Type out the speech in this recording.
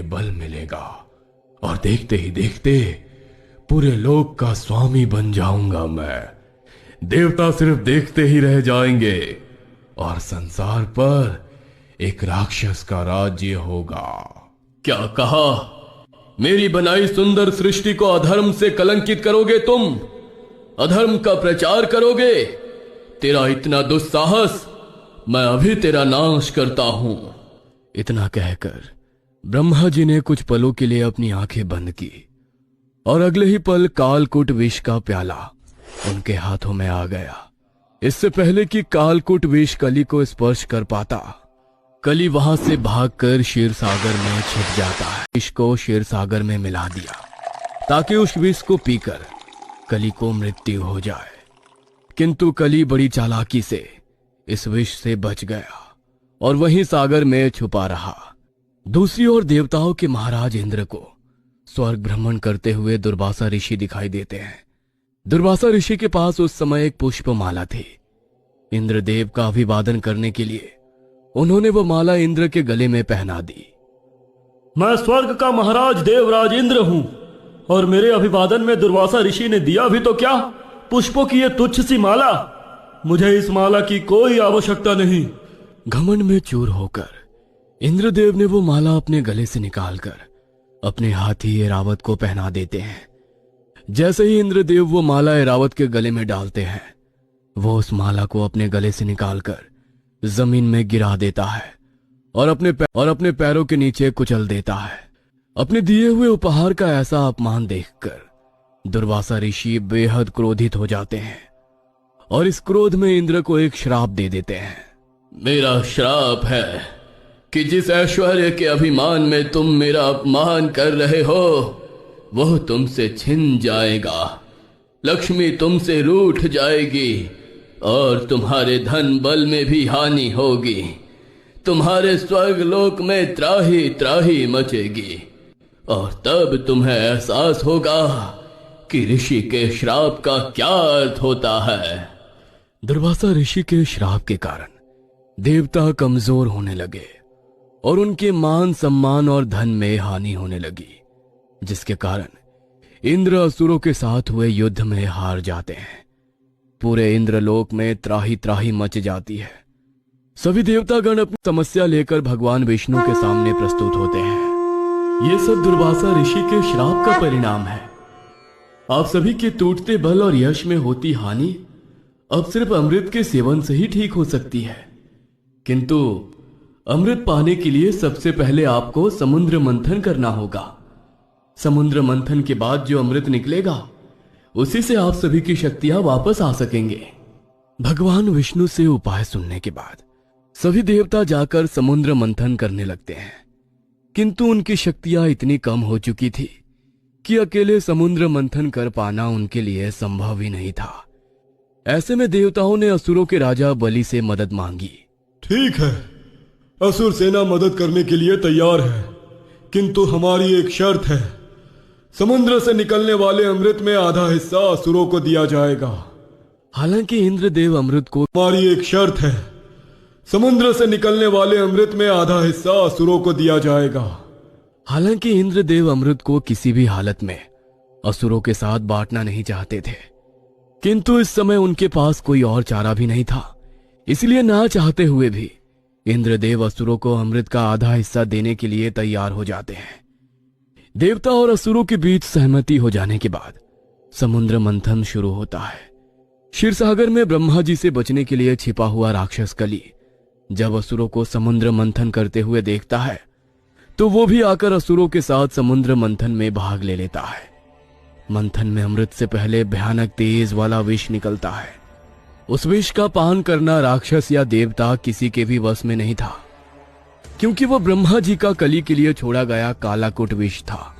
बल मिलेगा और देखते ही देखते पूरे लोक का स्वामी बन जाऊंगा मैं। देवता सिर्फ देखते ही रह जाएंगे और संसार पर एक राक्षस का राज्य होगा। क्या कहा? मेरी बनाई सुंदर सृष्टि को अधर्म से कलंकित करोगे तुम? अधर्म का प्रचार करोगे? तेरा इतना दुस्साहस, मैं अभी तेरा नाश करता हूं। इतना कहकर ब्रह्मा जी ने कुछ पलों के लिए अपनी आंखें बंद की और अगले ही पल कालकूट विष का प्याला उनके हाथों में आ गया। इससे पहले कि कालकूट विष कली को स्पर्श कर पाता, कली वहां से भागकर क्षीर सागर में छिप जाता है। विष को क्षीर सागर में मिला दिया ताकि उस विष को पीकर कली को मृत्यु हो जाए। किंतु कली बड़ी चालाकी से इस विष से बच गया और वहीं सागर में छुपा रहा। दूसरी ओर देवताओं के महाराज इंद्र को स्वर्ग भ्रमण करते हुए दुर्वासा ऋषि दिखाई देते हैं। दुर्वासा ऋषि के पास उस समय एक पुष्पमाला थी। इंद्रदेव का अभिवादन करने के लिए उन्होंने वो माला इंद्र के गले में पहना दी। मैं स्वर्ग का महाराज देवराज इंद्र हूं और मेरे अभिवादन में दुर्वासा ऋषि ने दिया भी तो क्या, पुष्पों की ये तुच्छ सी माला। मुझे इस माला की कोई आवश्यकता नहीं। घमंड में चूर होकर इंद्रदेव ने वो माला अपने गले से निकालकर अपने हाथी ऐरावत को पहना देते हैं। जैसे ही इंद्रदेव वो माला ऐरावत के गले में डालते हैं, वो उस माला को अपने गले से निकालकर जमीन में गिरा देता है और अपने पैरों के नीचे कुचल देता है। अपने दिए हुए उपहार का ऐसा अपमान देखकर दुर्वासा ऋषि बेहद क्रोधित हो जाते हैं और इस क्रोध में इंद्र को एक श्राप दे देते हैं। मेरा श्राप है कि जिस ऐश्वर्य के अभिमान में तुम मेरा अपमान कर रहे हो, वह तुमसे छिन जाएगा। लक्ष्मी तुमसे रूठ जाएगी और तुम्हारे धन बल में भी हानि होगी। तुम्हारे स्वर्ग लोक में त्राही त्राही मचेगी और तब तुम्हें एहसास होगा कि ऋषि के श्राप का क्या अर्थ होता है। दुर्वासा ऋषि के श्राप के कारण देवता कमजोर होने लगे और उनके मान सम्मान और धन में हानि होने लगी, जिसके कारण इंद्र असुरों के साथ हुए युद्ध में हार जाते हैं। पूरे इंद्रलोक में त्राही त्राही मच जाती है। सभी देवतागण अपनी समस्या लेकर भगवान विष्णु के सामने प्रस्तुत होते हैं। ये सब दुर्वासा ऋषि के श्राप का परिणाम है। आप सभी के टूटते बल और यश में होती हानि अब सिर्फ अमृत के सेवन से ही ठीक हो सकती है। किंतु अमृत पाने के लिए सबसे पहले आपको समुद्र मंथन करना होगा। समुद्र मंथन के बाद जो अमृत निकलेगा, उसी से आप सभी की शक्तियां वापस आ सकेंगे। भगवान विष्णु से उपाय सुनने के बाद सभी देवता जाकर समुद्र मंथन करने लगते हैं, किंतु उनकी शक्तियां इतनी कम हो चुकी थी कि अकेले समुद्र मंथन कर पाना उनके लिए संभव ही नहीं था। ऐसे में देवताओं ने असुरों के राजा बलि से मदद मांगी। ठीक है, असुर सेना मदद करने के लिए तैयार है, किंतु हमारी एक शर्त है। समुद्र से निकलने वाले अमृत में आधा हिस्सा असुरों को दिया जाएगा। हालांकि इंद्रदेव अमृत को हमारी एक शर्त है, समुद्र से निकलने वाले अमृत में आधा हिस्सा असुरों को दिया जाएगा। हालांकि इंद्रदेव अमृत को किसी भी हालत में असुरों के साथ बांटना नहीं चाहते थे, किंतु इस समय उनके पास कोई और चारा भी नहीं था। इसलिए ना चाहते हुए भी इंद्रदेव असुरों को अमृत का आधा हिस्सा देने के लिए तैयार हो जाते हैं। देवता और असुरों के बीच सहमति हो जाने के बाद समुद्र मंथन शुरू होता है। क्षीरसागर में ब्रह्मा जी से बचने के लिए छिपा हुआ राक्षस कली जब असुरों को समुद्र मंथन करते हुए देखता है, तो वो भी आकर असुरों के साथ समुद्र मंथन में भाग ले लेता है। मंथन में अमृत से पहले भयानक तेज वाला विष निकलता है। उस विष का पान करना राक्षस या देवता किसी के भी वश में नहीं था, क्योंकि वो ब्रह्मा जी का कली के लिए छोड़ा गया कालाकुट विष था।